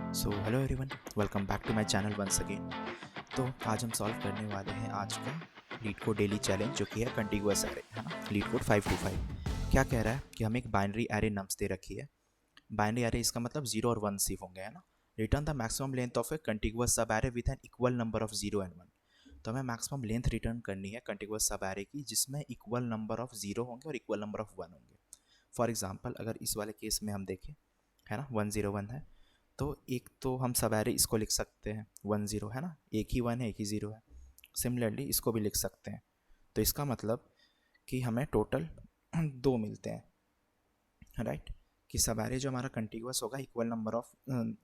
So hello everyone, welcome back to my channel once again. तो आज हम solve करने वाले हैं आज का लीड कोड डेली चैलेंज, जो कि है कंटिग्यूअस एरे, है ना। लीड कोड 525 क्या कह रहा है कि हमें एक बाइनरी एरे नम्स दे रखी है। बाइनरी एरे इसका मतलब 0 और 1 सिर्फ होंगे, है ना। Return the maximum length of a contiguous sub array with an equal number of 0 and 1। तो हमें मैक्सिमम लेंथ रिटर्न करनी है कंटिग्यूअस सब एरे की, जिसमें इक्वल नंबर ऑफ 0 होंगे और इक्वल नंबर ऑफ 1 होंगे। फॉर एग्जाम्पल, अगर इस वाले केस में हम देखें, है ना, 101 है, तो एक तो हम सवेरे इसको लिख सकते हैं 10, है ना, एक ही 1 है एक ही 0 है। सिमिलरली इसको भी लिख सकते हैं। तो इसका मतलब कि हमें टोटल दो मिलते हैं, राइट। कि सवेरे जो हमारा कंटिन्यूअस होगा इक्वल नंबर ऑफ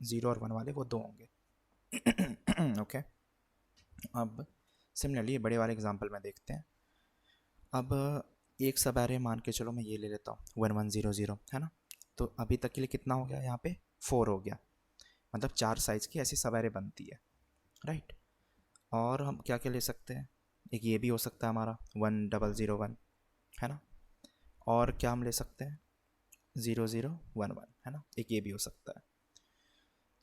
0 और 1 वाले वो दो होंगे। ओके। अब सिमिलरली ये बड़े वाले एग्जांपल में देखते हैं। अब एक सवेरे मान के चलो, मैं ये ले लेता हूँ 1100, है ना। तो अभी तक के लिए कितना हो गया, यहाँ पे 4 हो गया। मतलब 4 साइज़ की ऐसी सवेरे बनती है, राइट। और हम क्या क्या ले सकते हैं, एक ये भी हो सकता है हमारा 1001, है ना। और क्या हम ले सकते हैं 0011, है ना, एक ये भी हो सकता है।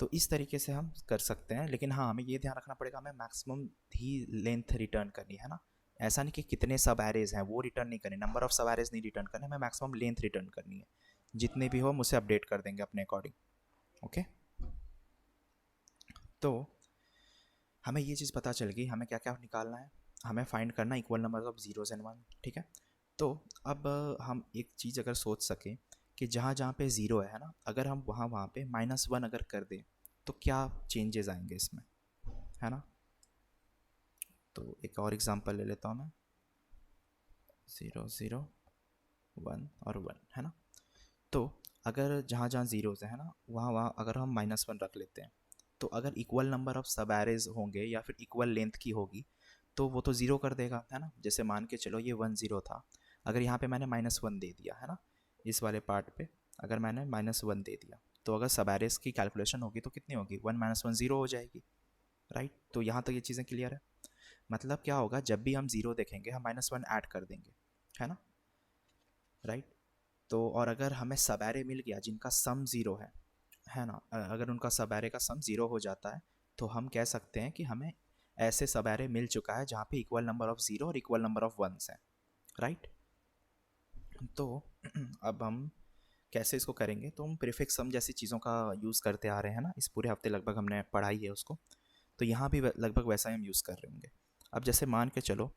तो इस तरीके से हम कर सकते हैं, लेकिन हाँ, हमें ये ध्यान रखना पड़ेगा, हमें मैक्सिमम ही लेंथ रिटर्न करनी है ना। ऐसा नहीं कि कितने सब एरेज हैं वो रिटर्न नहीं करने, नंबर ऑफ सब एरेज नहीं रिटर्न करने, हमें मैक्सिमम लेंथ रिटर्न करनी है। जितने भी हो हम उसे अपडेट कर देंगे अपने अकॉर्डिंग। ओके। तो हमें ये चीज़ पता चल गई, हमें क्या क्या निकालना है। हमें फाइंड करना equal number of zeros and one, ठीक है। तो अब हम एक चीज़ अगर सोच सकें कि जहाँ जहाँ पे ज़ीरो है ना, अगर हम वहाँ वहाँ पे -1 अगर कर दें तो क्या चेंजेस आएंगे इसमें, है ना। तो एक और एग्जांपल ले लेता हूँ मैं, 0 0 1 और 1, है ना। तो अगर जहाँ जहाँ ज़ीरोज़ है ना, वहाँ वहाँ अगर हम -1 रख लेते हैं, तो अगर इक्वल नंबर ऑफ सब एरेज होंगे या फिर इक्वल लेंथ की होगी, तो वो तो ज़ीरो कर देगा, है ना। जैसे मान के चलो ये 10 था, अगर यहाँ पे मैंने -1 दे दिया, है ना, इस वाले पार्ट पे अगर मैंने -1 दे दिया, तो अगर सब एरेज की कैलकुलेशन होगी तो कितनी होगी, 1 - 1 0 हो जाएगी, राइट। तो यहाँ तक ये चीज़ें क्लियर है। मतलब क्या होगा, जब भी हम ज़ीरो देखेंगे हम -1 ऐड कर देंगे, है ना, राइट। तो और अगर हमें सब एरे मिल गया जिनका सम ज़ीरो है ना, अगर उनका सब एरे का सम ज़ीरो हो जाता है, तो हम कह सकते हैं कि हमें ऐसे सब एरे मिल चुका है जहाँ पे इक्वल नंबर ऑफ ज़ीरो और इक्वल नंबर ऑफ वंस हैं, राइट। तो अब हम कैसे इसको करेंगे, तो हम प्रीफिक्स सम जैसी चीज़ों का यूज़ करते आ रहे हैं ना, इस पूरे हफ्ते लगभग हमने पढ़ाई है उसको। तो यहाँ भी लगभग वैसा ही हम यूज़ कर रहे होंगे। अब जैसे मान के चलो,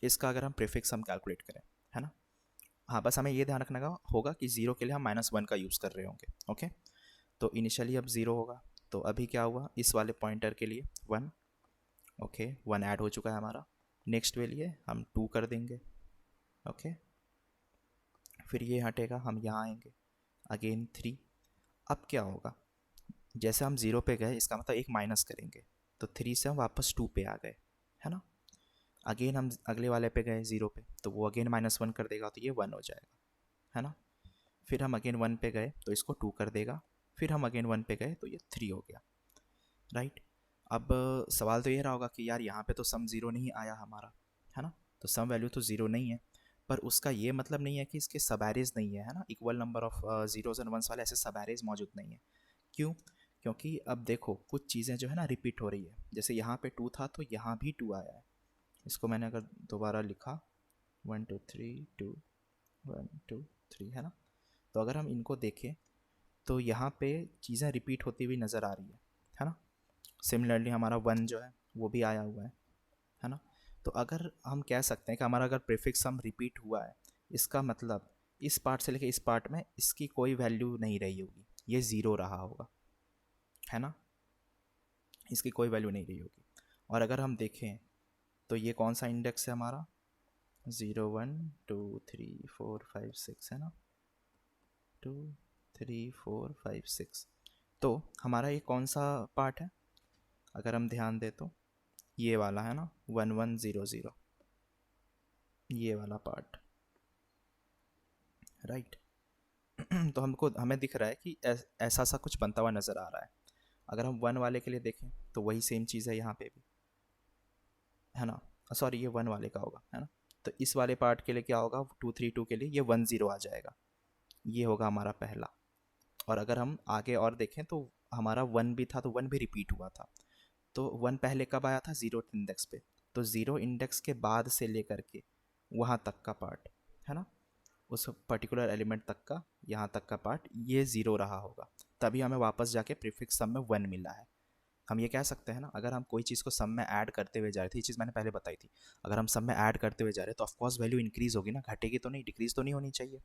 इसका अगर हम प्रीफिक्स सम कैलकुलेट करें, है ना। हाँ, बस हमें ये ध्यान रखना होगा कि ज़ीरो के लिए हम -1 का यूज़ कर रहे होंगे। ओके। तो इनिशियली अब ज़ीरो होगा, तो अभी क्या हुआ, इस वाले पॉइंटर के लिए 1। ओके, 1 ऐड हो चुका है हमारा। नेक्स्ट के लिए हम 2 कर देंगे। ओके, फिर ये हटेगा, हम यहाँ आएंगे, अगेन 3। अब क्या होगा, जैसे हम ज़ीरो पे गए इसका मतलब एक माइनस करेंगे, तो 3 से हम वापस 2 पे आ गए, है ना। अगेन हम अगले वाले पे गए ज़ीरो पे, तो वो अगेन -1 कर देगा, तो ये 1 हो जाएगा, है ना। फिर हम अगेन 1 पे गए तो इसको 2 कर देगा, फिर हम अगेन 1 पे गए तो ये 3 हो गया, राइट। अब सवाल तो ये रहा होगा कि यार यहाँ पे तो सम ज़ीरो नहीं आया हमारा, है ना। तो सम वैल्यू तो ज़ीरो नहीं है, पर उसका ये मतलब नहीं है कि इसके सब एरेज नहीं है ना, equal number of zeros and ones वाले ऐसे सब एरेज मौजूद नहीं है। क्यों? क्योंकि अब देखो कुछ चीज़ें जो है ना रिपीट हो रही है, जैसे यहाँ पे 2 था तो यहाँ भी 2 आया है। इसको मैंने अगर दोबारा लिखा 1 2 3 2 1 2 3, है ना। तो अगर हम इनको देखें तो यहाँ पे चीज़ें रिपीट होती हुई नज़र आ रही है ना। सिमिलरली हमारा 1 जो है वो भी आया हुआ है ना। तो अगर हम कह सकते हैं कि हमारा अगर प्रीफिक्स सम रिपीट हुआ है, इसका मतलब इस पार्ट से लेके इस पार्ट में इसकी कोई वैल्यू नहीं रही होगी, ये ज़ीरो रहा होगा, है ना। इसकी कोई वैल्यू नहीं रही होगी। और अगर हम देखें तो ये कौन सा इंडेक्स है हमारा, 0 1 2 3 4 5 6, है ना, 2 3 4 5 6। तो हमारा ये कौन सा पार्ट है, अगर हम ध्यान दें तो ये वाला है ना, 1100, ये वाला पार्ट, राइट। तो हमें दिख रहा है कि ऐसा सा कुछ बनता हुआ नज़र आ रहा है। अगर हम 1 वाले के लिए देखें तो वही सेम चीज़ है यहाँ पे भी, है ना। सॉरी, ये 1 वाले का होगा, है ना। तो इस वाले पार्ट के लिए क्या होगा, 2 3 2 के लिए ये 10 आ जाएगा, ये होगा हमारा पहला। और अगर हम आगे और देखें तो हमारा वन भी था तो वन भी रिपीट हुआ था। तो वन पहले कब आया था, ज़ीरो इंडेक्स पे। तो ज़ीरो इंडेक्स के बाद से लेकर के वहाँ तक का पार्ट, है ना, उस पर्टिकुलर एलिमेंट तक का, यहाँ तक का पार्ट ये ज़ीरो रहा होगा, तभी हमें वापस जाके प्रीफिक्स सम में वन मिला है। हम ये कह सकते हैं ना, अगर हम कोई चीज़ को सम में ऐड करते हुए जा रहे थे, ये चीज़ मैंने पहले बताई थी, अगर हम सम में ऐड करते हुए जा रहे हैं तो ऑफकोर्स वैल्यू इंक्रीज़ होगी ना, घटेगी तो नहीं, डिक्रीज़ तो नहीं होनी चाहिए।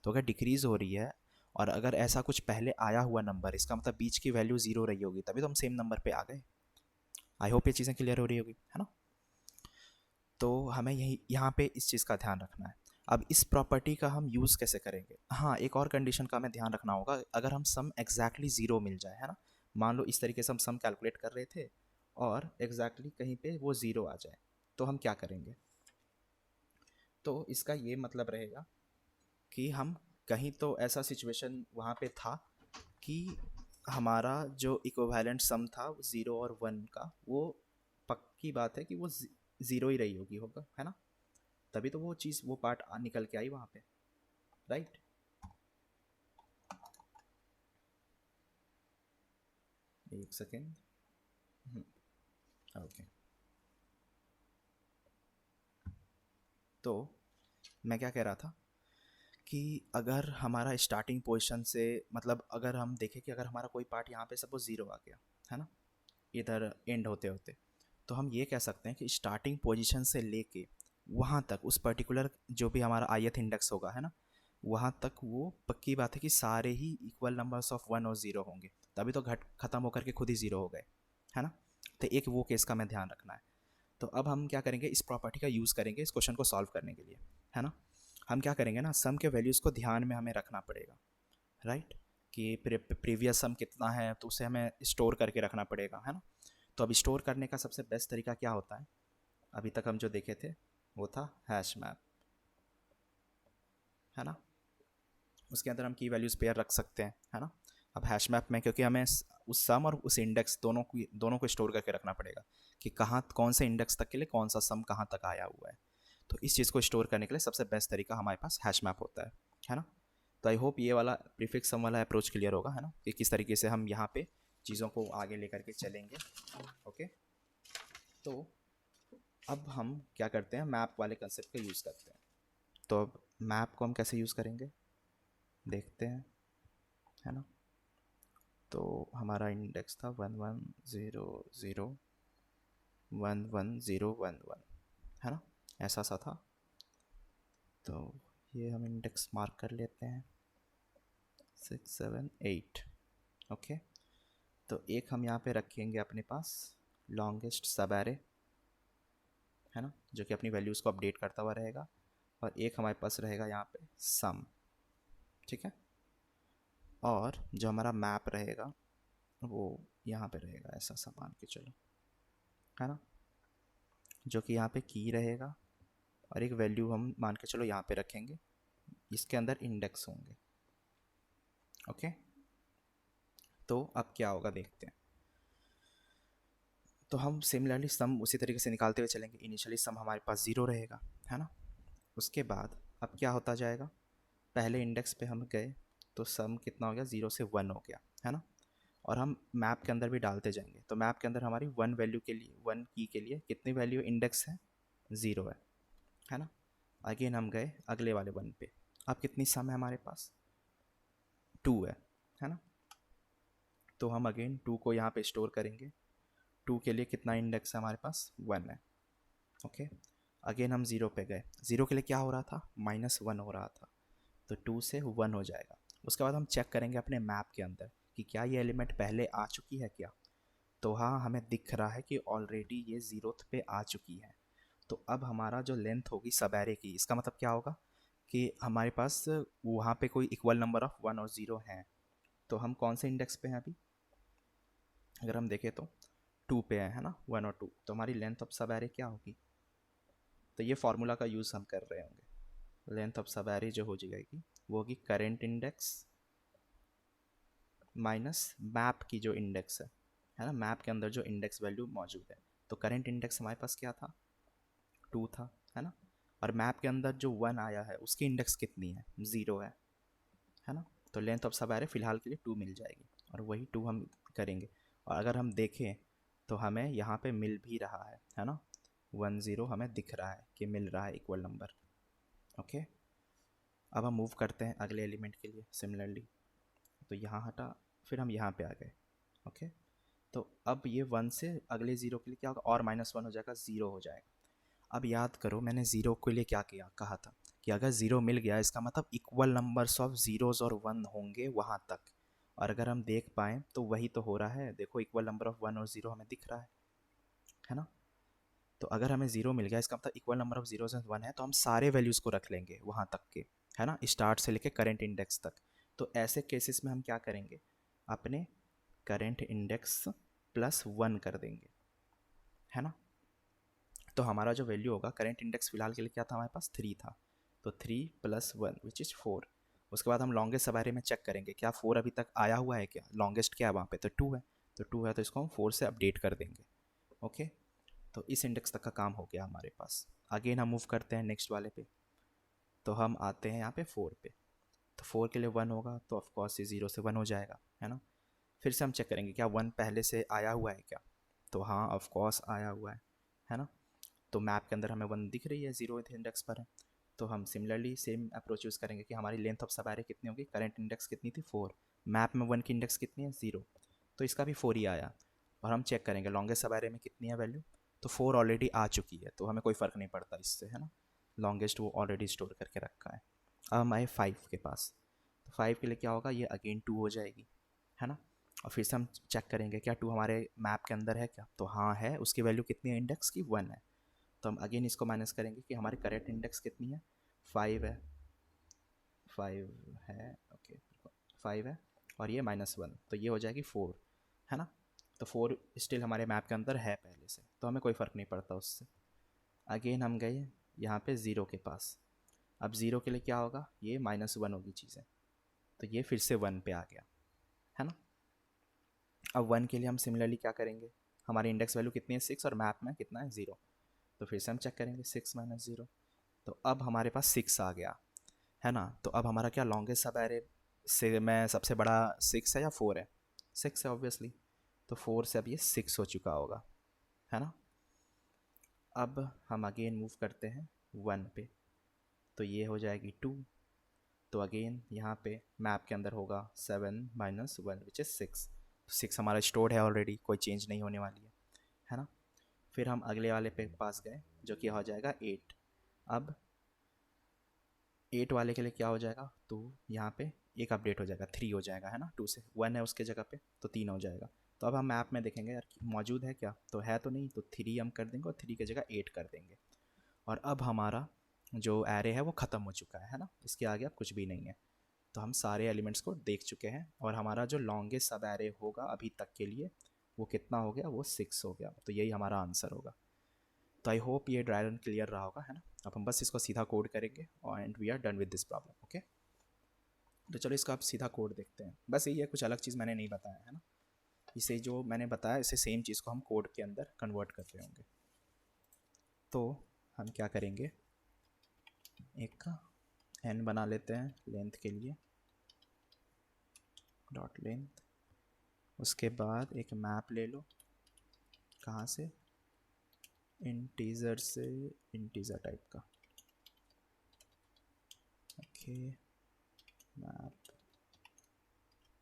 तो अगर डिक्रीज़ हो रही है और अगर ऐसा कुछ पहले आया हुआ नंबर, इसका मतलब बीच की वैल्यू ज़ीरो रही होगी, तभी तो हम सेम नंबर पे आ गए। आई होप ये चीज़ें क्लियर हो रही होगी, है ना। तो हमें यही यहाँ पे इस चीज़ का ध्यान रखना है। अब इस प्रॉपर्टी का हम यूज़ कैसे करेंगे, हाँ एक और कंडीशन का हमें ध्यान रखना होगा, अगर हम सम एग्जैक्टली ज़ीरो मिल जाए, है ना, मान लो इस तरीके से हम सम कैलकुलेट कर रहे थे और एग्जैक्टली कहीं पे वो ज़ीरो आ जाए, तो हम क्या करेंगे। तो इसका ये मतलब रहेगा कि हम कहीं तो ऐसा सिचुएशन वहाँ पे था कि हमारा जो इक्विवेलेंट सम था ज़ीरो और वन का, वो पक्की बात है कि वो ज़ीरो ही रही होगी, होगा, है ना, तभी तो वो चीज़ वो पार्ट निकल के आई वहाँ पे, राइट। एक सेकेंड। ओके। तो मैं क्या कह रहा था कि अगर हमारा स्टार्टिंग पोजीशन से, मतलब अगर हम देखें कि अगर हमारा कोई पार्ट यहाँ पे सपोज ज़ीरो आ गया, है ना, इधर एंड होते होते, तो हम ये कह सकते हैं कि स्टार्टिंग पोजीशन से लेके वहाँ तक उस पर्टिकुलर जो भी हमारा ith इंडेक्स होगा, है ना, वहाँ तक वो पक्की बात है कि सारे ही इक्वल नंबर्स ऑफ वन और ज़ीरो होंगे, तभी तो घट खत्म होकर के खुद ही ज़ीरो हो गए, है ना। तो एक वो केस का हमें ध्यान रखना है। तो अब हम क्या करेंगे, इस प्रॉपर्टी का यूज़ करेंगे इस क्वेश्चन को सॉल्व करने के लिए, है ना। हम क्या करेंगे ना, सम के वैल्यूज़ को ध्यान में हमें रखना पड़ेगा, राइट, कि प्रीवियस सम कितना है तो उसे हमें स्टोर करके रखना पड़ेगा, है ना। तो अब स्टोर करने का सबसे बेस्ट तरीका क्या होता है, अभी तक हम जो देखे थे वो था हैश मैप, है ना। उसके अंदर हम की वैल्यूज़ पेयर रख सकते हैं, है ना। अब हैश मैप में क्योंकि हमें उस सम और उस इंडेक्स दोनों को स्टोर करके रखना पड़ेगा कि कहाँ कौन से इंडेक्स तक के लिए कौन सा सम कहाँ तक आया हुआ है। तो इस चीज़ को स्टोर करने के लिए सबसे बेस्ट तरीका हमारे पास हैश मैप होता है ना। तो आई होप ये वाला प्रीफिक्स सम वाला अप्रोच क्लियर होगा, है ना, कि किस तरीके से हम यहाँ पे चीज़ों को आगे लेकर के चलेंगे। ओके। तो अब हम क्या करते हैं, मैप वाले कंसेप्ट का यूज़ करते हैं। तो अब मैप को हम कैसे यूज़ करेंगे देखते हैं, है ना। तो हमारा इंडेक्स था 1100 110111, है ना, ऐसा सा था। तो ये हम इंडेक्स मार्क कर लेते हैं 678। ओके। तो एक हम यहाँ पे रखेंगे अपने पास लॉन्गेस्ट सब एरे, है ना, जो कि अपनी वैल्यूज़ को अपडेट करता हुआ रहेगा, और एक हमारे पास रहेगा यहाँ पे सम, ठीक है। और जो हमारा मैप रहेगा वो यहाँ पे रहेगा, ऐसा सा मान के चलो, है ना, जो कि यहाँ पे की रहेगा, और एक वैल्यू हम मान के चलो यहाँ पे रखेंगे, इसके अंदर इंडेक्स होंगे। ओके। तो अब क्या होगा देखते हैं। तो हम सिमिलरली सम उसी तरीके से निकालते हुए चलेंगे, इनिशियली सम हमारे पास ज़ीरो रहेगा, है ना। उसके बाद अब क्या होता जाएगा, पहले इंडेक्स पे हम गए तो सम कितना हो गया, ज़ीरो से वन हो गया, है ना। और हम मैप के अंदर भी डालते जाएंगे, तो मैप के अंदर हमारी वन वैल्यू के लिए, वन की के लिए कितनी वैल्यू इंडेक्स है, ज़ीरो है ना। अगेन हम गए अगले वाले वन पे, अब कितनी सम है हमारे पास, टू है ना। तो हम अगेन टू को यहाँ पे स्टोर करेंगे, टू के लिए कितना इंडेक्स है हमारे पास, वन है। ओके। अगेन हम ज़ीरो पे गए, ज़ीरो के लिए क्या हो रहा था, माइनस वन हो रहा था, तो टू से वन हो जाएगा। उसके बाद हम चेक करेंगे अपने मैप के अंदर कि क्या ये एलिमेंट पहले आ चुकी है क्या, तो हाँ हमें दिख रहा है कि ऑलरेडी ये ज़ीरोथ पे आ चुकी है। तो अब हमारा जो लेंथ होगी सब एरे की, इसका मतलब क्या होगा कि हमारे पास वहाँ पे कोई इक्वल नंबर ऑफ वन और ज़ीरो हैं। तो हम कौन से इंडेक्स पे हैं अभी, अगर हम देखें तो टू पे है ना, वन और टू, तो हमारी लेंथ ऑफ सब एरे क्या होगी, तो ये फार्मूला का यूज़ हम कर रहे होंगे। लेंथ ऑफ सब एरे जो हो जाएगी वो होगी करेंट इंडेक्स माइनस मैप की जो इंडेक्स है ना, मैप के अंदर जो इंडेक्स वैल्यू मौजूद है। तो करेंट इंडेक्स हमारे पास क्या था, टू था, है ना। और मैप के अंदर जो वन आया है उसकी इंडेक्स कितनी है, ज़ीरो है ना। तो लेंथ ऑफ सब एरे फिलहाल के लिए टू मिल जाएगी, और वही टू हम करेंगे। और अगर हम देखें तो हमें यहाँ पे मिल भी रहा है ना, 10 हमें दिख रहा है कि मिल रहा है इक्वल नंबर। ओके, अब हम मूव करते हैं अगले एलिमेंट के लिए सिमिलरली। तो यहाँ हटा, फिर हम यहाँ पे आ गए। ओके, तो अब ये 1 से अगले ज़ीरो के लिए क्या होगा, और -1 हो जाएगा, 0 हो जाएगा। अब याद करो मैंने ज़ीरो के लिए क्या किया, कहा था कि अगर ज़ीरो मिल गया इसका मतलब इक्वल नंबर्स ऑफ ज़ीरोज़ और 1 होंगे वहाँ तक। और अगर हम देख पाएँ तो वही तो हो रहा है, देखो इक्वल नंबर ऑफ 1 और 0 हमें दिख रहा है ना। तो अगर हमें 0 मिल गया इसका मतलब equal number of zeros and 1 है, तो हम सारे वैल्यूज़ को रख लेंगे वहाँ तक के, है ना, स्टार्ट से लेके करेंट इंडेक्स तक। तो ऐसे केसेस में हम क्या करेंगे, अपने करेंट इंडेक्स +1 कर देंगे, है ना। तो हमारा जो वैल्यू होगा, करेंट इंडेक्स फिलहाल के लिए क्या था हमारे पास, 3 था, तो 3 + 1 विच इज़ 4। उसके बाद हम लॉन्गेस्ट सबारे में चेक करेंगे क्या 4 अभी तक आया हुआ है, क्या लॉन्गेस्ट क्या है वहाँ पे, तो 2 है, तो 2 है तो इसको हम 4 से अपडेट कर देंगे। ओके, तो इस इंडेक्स तक का काम हो गया हमारे पास। अगेन हम मूव करते हैं नेक्स्ट वाले पे, तो हम आते हैं यहाँ पे 4 पे। तो 4 के लिए 1 होगा तो ऑफकोर्स ये 0 से 1 हो जाएगा, है ना। फिर से हम चेक करेंगे क्या 1 पहले से आया हुआ है क्या, तो हाँ ऑफकोर्स आया हुआ है ना। तो मैप के अंदर हमें 1 दिख रही है, 0 इंडेक्स पर है। तो हम सिमिलरली सेम अप्रोच यूज़ करेंगे कि हमारी लेंथ ऑफ सब एरे कितनी होगी, करंट इंडेक्स कितनी थी 4, मैप में 1 की इंडेक्स कितनी है 0, तो इसका भी 4 ही आया। और हम चेक करेंगे लॉन्गेस्ट सब एरे में कितनी है वैल्यू, तो 4 ऑलरेडी आ चुकी है, तो हमें कोई फ़र्क नहीं पड़ता इससे, है ना, लॉन्गेस्ट वो ऑलरेडी स्टोर करके रखा है। अब हम आए 5 के पास, तो 5 के लिए क्या होगा, ये अगेन 2 हो जाएगी, है ना। और फिर से हम चेक करेंगे क्या 2 हमारे मैप के अंदर है क्या, तो हाँ है, उसकी वैल्यू कितनी है इंडेक्स की, 1 है। तो हम अगेन इसको माइनस करेंगे कि हमारी करेक्ट इंडेक्स कितनी है, 5 है, 5 है, ओके 5 है, और ये -1 तो ये हो जाएगी 4, है ना। तो 4 स्टिल हमारे मैप के अंदर है पहले से, तो हमें कोई फ़र्क नहीं पड़ता उससे। अगेन हम गए यहाँ पे 0 के पास। अब 0 के लिए क्या होगा, ये -1 होगी चीज़ें, तो ये फिर से 1 पे आ गया, है ना। अब 1 के लिए हम सिमिलरली क्या करेंगे, हमारी इंडेक्स वैल्यू कितनी है 6 और मैप में कितना है 0, तो फिर से हम चेक करेंगे 6 - 0, तो अब हमारे पास 6 आ गया, है ना। तो अब हमारा क्या लॉन्गेस्ट सब एरे से में सबसे बड़ा 6 है या 4 है, 6 है ऑब्वियसली, तो 4 से अब ये 6 हो चुका होगा, है ना। अब हम अगेन मूव करते हैं 1 पे, तो ये हो जाएगी 2, तो अगेन यहाँ पे मैप के अंदर होगा 7 - 1 विच इज़ 6, 6 हमारा स्टोर्ड है ऑलरेडी, कोई चेंज नहीं होने वाली है ना। फिर हम अगले वाले पे पास गए जो कि हो जाएगा 8। अब 8 वाले के लिए क्या हो जाएगा, तो यहाँ पे एक अपडेट हो जाएगा, 3 हो जाएगा, है ना, 2 से 1 है उसके जगह पे, तो 3 हो जाएगा। तो अब हम मैप में देखेंगे यार मौजूद है क्या, तो है तो नहीं, तो 3 हम कर देंगे और 3 की जगह 8 कर देंगे। और अब हमारा जो एरे है वो ख़त्म हो चुका है ना, इसके आगे अब कुछ भी नहीं है। तो हम सारे एलिमेंट्स को देख चुके हैं, और हमारा जो लॉन्गेस्ट सब एरे होगा अभी तक के लिए वो कितना हो गया, वो 6 हो गया, तो यही हमारा आंसर होगा। तो आई होप ये ड्राई रन क्लियर रहा होगा, है ना। अब हम बस इसको सीधा कोड करेंगे and we are done with this problem. Okay, तो चलो इसका आप सीधा कोड देखते हैं। बस यही है, कुछ अलग चीज़ मैंने नहीं बताया, है ना। इसे जो मैंने बताया इसे सेम चीज़ को हम कोड के अंदर कन्वर्ट कर रहे होंगे। तो हम क्या करेंगे, एक n बना लेते हैं लेंथ के लिए, डॉट लेंथ। उसके बाद एक मैप ले लो, कहाँ से, इंटीजर से, इंटीजर टाइप का। Okay, map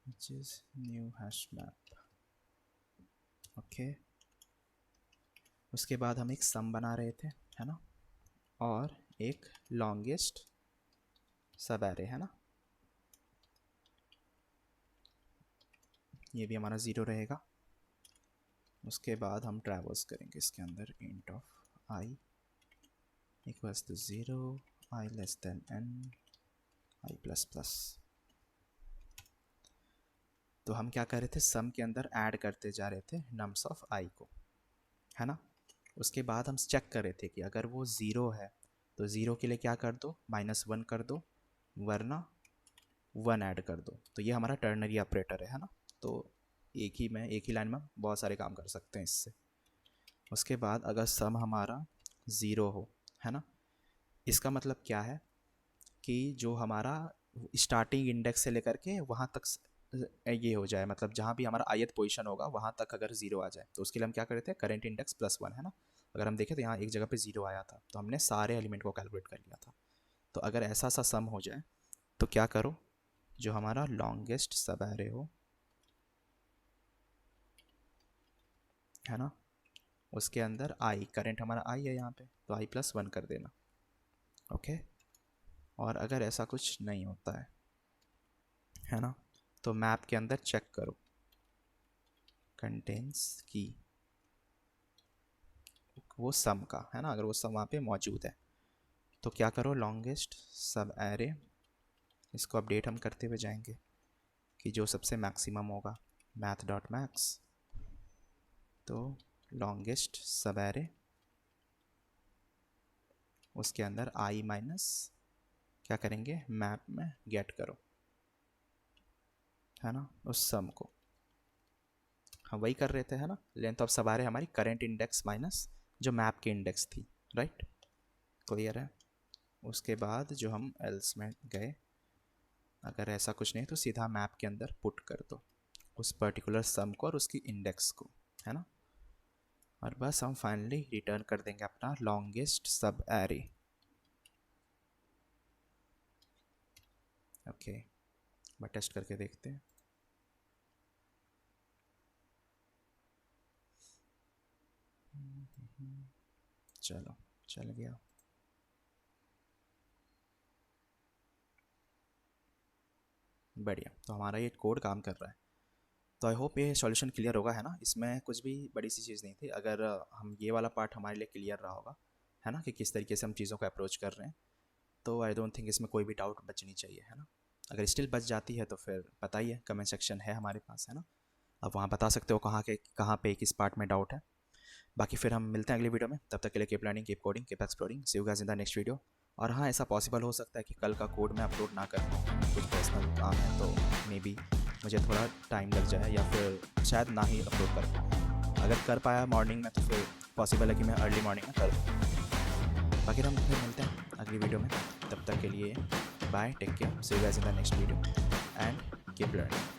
which is new hash map। Okay, उसके बाद हम एक सम बना रहे थे, है ना, और एक लॉन्गेस्ट सब एरे, है ना, ये भी हमारा 0 रहेगा। उसके बाद हम ट्रैवर्स करेंगे इसके अंदर, int of I equals to 0, I less than n, I plus plus. तो हम क्या कर रहे थे, सम के अंदर ऐड करते जा रहे थे नम्स ऑफ आई को, है ना। उसके बाद हम चेक कर रहे थे कि अगर वो 0 है तो 0 के लिए क्या कर दो, -1 कर दो, वरना 1 ऐड कर दो। तो ये हमारा टर्नरी ऑपरेटर है ना। तो एक ही लाइन में बहुत सारे काम कर सकते हैं इससे। उसके बाद अगर सम हमारा 0 हो, है ना, इसका मतलब क्या है कि जो हमारा स्टार्टिंग इंडेक्स से लेकर के वहाँ तक ये हो जाए, मतलब जहाँ भी हमारा ith पोजीशन होगा वहाँ तक अगर ज़ीरो आ जाए, तो उसके लिए हम क्या कर रहे थे, करेंट इंडेक्स +1 है ना। अगर हम देखें तो यहाँ एक जगह पे ज़ीरो आया था, तो हमने सारे एलिमेंट को कैलकुलेट कर लिया था। तो अगर ऐसा सा सम हो जाए तो क्या करो, जो हमारा लॉन्गेस्ट सब एरे हो, है ना, उसके अंदर आई, करेंट हमारा आई है यहाँ पे, तो i+1 कर देना। ओके। और अगर ऐसा कुछ नहीं होता है ना, तो मैप के अंदर चेक करो, कंटेंस की वो सम का, है ना, अगर वो सम वहाँ पे मौजूद है तो क्या करो, लॉन्गेस्ट सब एरे, इसको अपडेट हम करते हुए जाएंगे कि जो सबसे मैक्सिमम होगा, math.max, तो लॉन्गेस्ट सब एरे, उसके अंदर आई माइनस क्या करेंगे, मैप में गेट करो, है ना, उस सम को हम वही कर रहे थे, है ना। लेंथ ऑफ सब एरे हमारी करेंट इंडेक्स माइनस जो मैप की इंडेक्स थी, राइट, क्लियर है। उसके बाद जो हम एल्स में गए, अगर ऐसा कुछ नहीं तो सीधा मैप के अंदर पुट कर दो उस पर्टिकुलर सम को और उसकी इंडेक्स को, है ना। और बस हम फाइनली रिटर्न कर देंगे अपना लॉन्गेस्ट सब एरे। ओके, मैं टेस्ट करके देखते हैं। चलो, चल गया। बढ़िया, तो हमारा ये कोड काम कर रहा है। तो आई होप ये सॉल्यूशन क्लियर होगा, है ना। इसमें कुछ भी बड़ी सी चीज़ नहीं थी। अगर हम ये वाला पार्ट हमारे लिए क्लियर रहा होगा, है ना, कि किस तरीके से हम चीज़ों को अप्रोच कर रहे हैं, तो आई डोंट थिंक इसमें कोई भी डाउट बचनी चाहिए, है ना। अगर स्टिल बच जाती है तो फिर पता ही है, कमेंट सेक्शन है हमारे पास, है ना। अब वहाँ बता सकते हो कहाँ पे किस पार्ट में डाउट है। बाकी फिर हम मिलते हैं अगली वीडियो में, तब तक के लिए keep learning, keep coding, keep exploring, see you guys in the next video. और हाँ, ऐसा पॉसिबल हो सकता है कि कल का कोड मैं अपलोड ना कर पाऊँ, कुछ पर्सनल काम है, तो मे बी मुझे थोड़ा टाइम लग जाए या फिर शायद ना ही अपलोड कर पाऊँ। अगर कर पाया मॉर्निंग में तो फिर पॉसिबल है कि मैं अर्ली मॉर्निंग में कर दूँ। बाकी हम फिर मिलते हैं अगली वीडियो में, तब तक के लिए bye, take care, see you guys in the next video and keep learning.